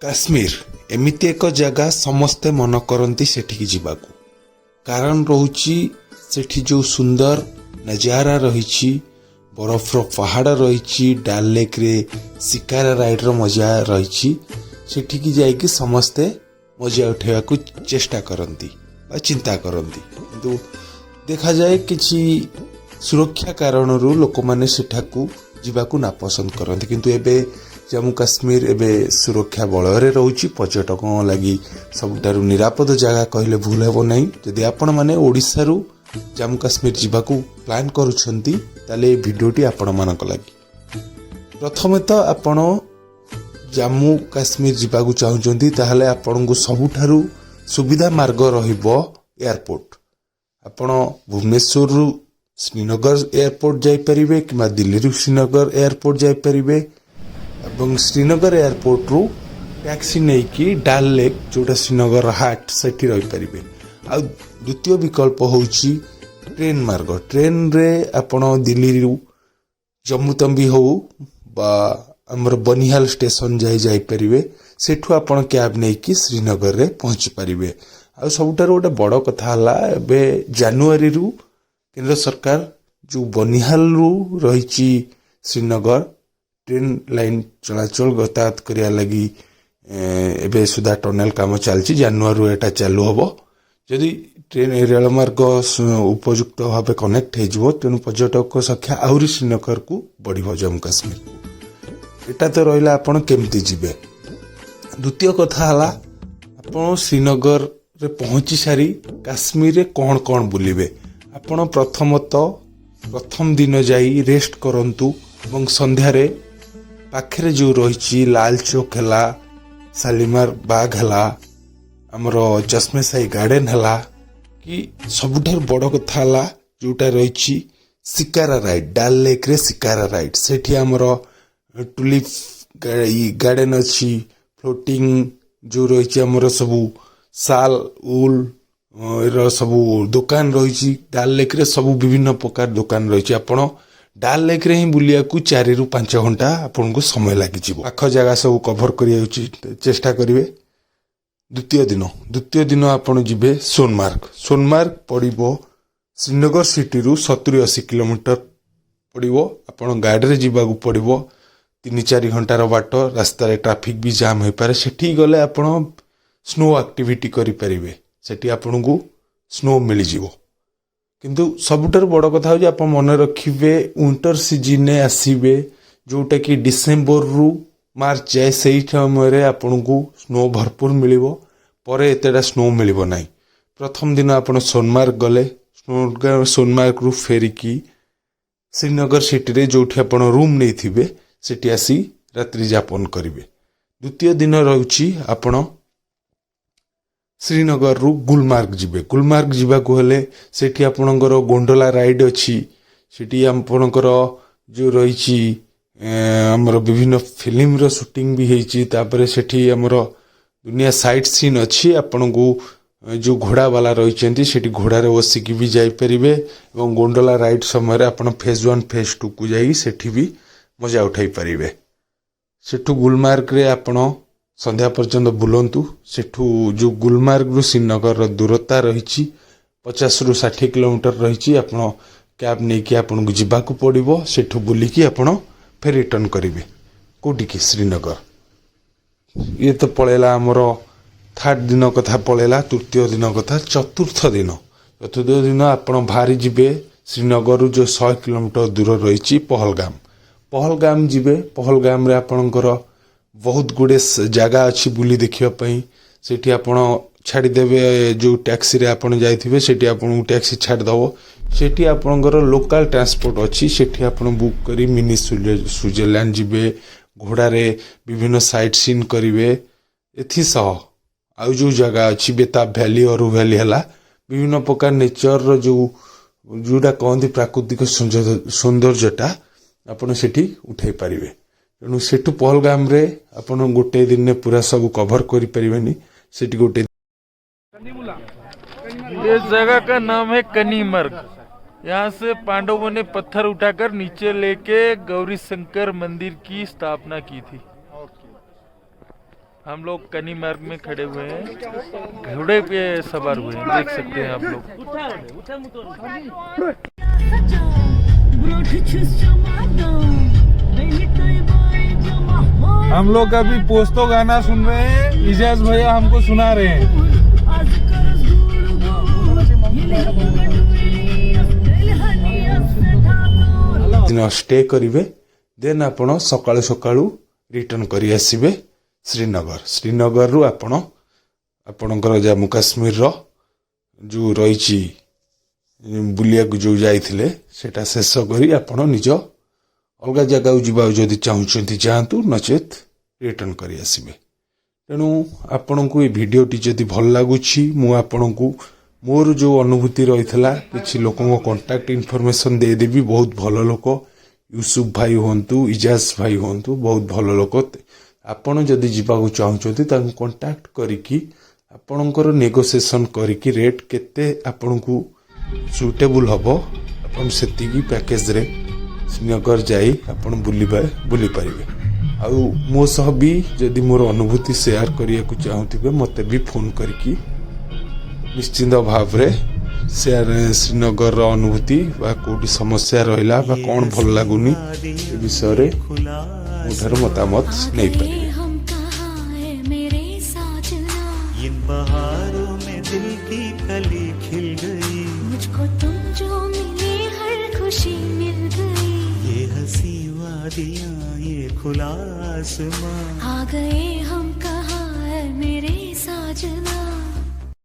काश्मीर एमिति एक जगह समस्ते मन करती सेठिकी जीवाकू कारण रोची सेठी जो सुंदर नजारा रही बरफर पहाड़ रही डाल लेक रे शिकार राइड मजा रही सेठिकी जाइकी समस्ते मजा उठेवा को चेष्टा करती चिंता करती किंतु देखा जाए किसी सुरक्षा कारण लोक मैंने सेठाकू जीवाकू नापसंद करते किंतु एबे जम्मू काश्मीर एबे सुरक्षा बलय रोची पर्यटकों लगी सबुठारु निरापद जगह कहले भूल हेबो नहीं। जदि आपण माने ओडिसा रु जम्मू काश्मीर जीवाकू प्लान करूछंती ताले भिडियोटी आपण मानक लगी प्रथमे तो आपण जम्मू काश्मीर जीवाकू चाहुचंती ताहले आपणकू सबुठारु सुविधा मार्ग रहिबो एयरपोर्ट। आपण भुवनेश्वर रु श्रीनगर एयरपोर्ट जाई परिबे किबा दिल्ली रु श्रीनगर एयरपोर्ट जाई परिबे एवं श्रीनगर एयरपोर्ट रु टैक्सी नहीं कि डाल लेक जोटा श्रीनगर हाट सेठी रही पारिबे। आ द्वितीय विकल्प होउची ट्रेन मार्ग। ट्रेन रे आपण दिल्ली रु जम्मू तंबी हो बा हमर बनिहाल स्टेशन जाई परिबे सेठु आपण कैब नहीं कि श्रीनगर रे पहुंची परिबे। आ सबुठार गोटे बड़ कथा हला एबे जनवरी रु केंद्र सरकार जो बनिहाल रु रही श्रीनगर ट्रेन लाइन चलाचल गतायात करिया लगी एबे सुधा टनल काम चलची जनवरी एटा चालू हबो। जदि ट्रेन रेल मार्ग उपयुक्त भाव कनेक्ट हो तेणु पर्यटक संख्या आहुरी श्रीनगर को बढ़िबो जम्मू काश्मीर को। एटा तो रहिला आपण केमती जिबे। द्वितीय कथा हला आपण श्रीनगर रे पहुंची सारी काश्मीर रे कोन कोन बुलिबे। आपण प्रथम दिन जाई रेस्ट करंतु एवं संध्या रे पाखरे जो रही लाल चौक है शालीमार बाग है आमर चश्मे साई गार्डन है कि सबुठार बड़ कथा है जोटा रही शिकारा राइड डाल लेक रे शिकारा राइड सेठी आमर टुलिप गार्डन अच्छी फ्लोटिंग जो रही आमर सबू साल उल सबू दुकान रही डाल लेक रे सबू विभिन्न प्रकार दुकान रही आपण डाल लेक रे ही बुलिया को 4 ରୁ 5 घंटा आपन को समय लागी जिवो। आख जगह सब कवर करिया चेष्टा करिवे। द्वितीय दिन आपन जिबे सोनमार्ग पड़िबो श्रीनगर सिटी रु 70-80 किलोमीटर पड़िबो। आपन गाड़ी रे जिबा को पड़िबो 3-4 घंटा रो बाट। रास्ता रे ट्रैफिक भी जाम होई पारे। सेठी गले आपन स्नो एक्टिविटी करि परिबे। सेठी आपन को स्नो मिली जिवो। किंतु सबुठार बड़ कथा हो आप मन रखिए विंटर सीजन आसवे जोटा कि डिसेम्बर रु मार्च जाए से समय आपन को स्नो भरपूर मिल पर एतेटा स्नो मिल ना। प्रथम दिन आप सोनमार्ग गले सोनमार्ग रु फेरिकी श्रीनगर सिटी रे जोठी आपन रूम नहीं थिबे सेठी आसी रात्रि यापन करिवे। द्वितीय दिन रहउची आपन श्रीनगर रु गुलमार्ग जिबे। गुलमार्ग जिबा को हेले सेठी आपनकर गोंडोला राइड अछि। सेठी आपनकर जो रही हमर विभिन्न फिल्म रो शूटिंग भी हेची। तापरे सेठी हमर दुनिया साइट सीन अछि। आपन को जो घोड़ा वाला रहिसेंती सेठी घोड़ा रे बसिकी भी जाई परिबे एवं गोंडोला राइड समय आपन फेज 1 फेज 2 को जाई सेठी भी मजा उठाई परिबे। सेठू गुलमार्ग रे आपन संध्या पर्यंत बुलंतु। सेठू जो गुलमार्ग रु श्रीनगर दूरता रही 50 ରୁ 60 किलोमीटर रही। आपन कैब नहीं कि आपन को जिबा को पड़िबो। सेठू बुलिकी आपन फिर रिटर्न करिवे कोटी की श्रीनगर। ये तो पळेला हमर थर्ड दिन कथा पळेला। तृतीय दिन कथा चतुर्थ दिन आपन भारी जिबे श्रीनगर रु जो 100 किलोमीटर दूर रही पहलगाम जिबे। पहलगाम रे आपनकर बहुत गुड़े जगह अच्छी बुली देखिया पई। सेठी आपण छाड़ी देबे जो टैक्सी रे आपण जाइथिबे सेठी आपण टैक्सी छाड़ दबो। सेठी आपणकर लोकल ट्रांसपोर्ट अच्छी सेठी आपण बुक करी मिनी स्विट्जरलैंड जिबे। घोड़ा रे विभिन्न साइट सीन करिवे। एथि सह आउ जो जगह अच्छी बेताब वैली और वैली हला विभिन्न प्रकार नेचर रो जोटा कहती प्राकृतिक सौंदर्यटा आपण सेठी उठाई पारिबे। तेणु सेठू पहलगाम रे आपन गोटे दिन में पूरा सब कवर करि परिबेनी। सेठी गोटे ये जगह का नाम है कनीमर्ग। यहाँ से पांडवों ने पत्थर उठाकर नीचे लेके गौरी शंकर मंदिर की स्थापना की थी। हम लोग कनीमार्ग में खड़े हुए हैं, घोड़े पे सवार हुए हैं, देख सकते हैं आप लोग। हम लोग अभी पोस्तो गाना सुन रहे हैं, इजाज भैया हमको सुना रहे हैं। दिन स्टे करिवे, देन आपण सकाळु सकाळु रिटर्न करी आसिबे श्रीनगर। श्रीनगर रु आपण आपणकर जम्मू काश्मीर रो जो रही बुलिया जो जाइथिले सेटा शेष करी आपण निज अलग जगह जीवा जदि चाहूचंती जातु नचेत रिटर्न करी आसिबे। तेणु आपण को ये वीडियोटी जदि भल लागुछि मु आपण को मोर जो अनुभूति रही किसी लोकों कांटेक्ट इनफॉरमेशन दे देबी। बहुत भल लोक यूसुफ भाई होंतु, इजाज भाई होंतु, बहुत भल लोक। आपण जदि जीवाकू चाहूचंती तांको कांटेक्ट करिकी आपणकर नेगोशिएशन करिकी रेट केते आपण को सुटेबल हबो आपण सेतिकी पैकेज रे श्रीनगर जाई आपण बुली पारिबे। आउ मो सह भी जदि मोर अनुभूति शेयर करिया को चाहूथिबे मते भी फोन करिकी निश्चिंत भाव रे शेयर श्रीनगर रो अनुभूति बा कोठी समस्या रहिला बा कोन भल लागुनी ए विषय रे मोठर मतामत नै पारिबे। इन बहारों में दिल की कली खिल गई, मुझको तुम जो मिले हर खुशी मिल गई। ये हंसी वादियाँ ये खुला आसमां, आ गए हम कहाँ है मेरे साजना।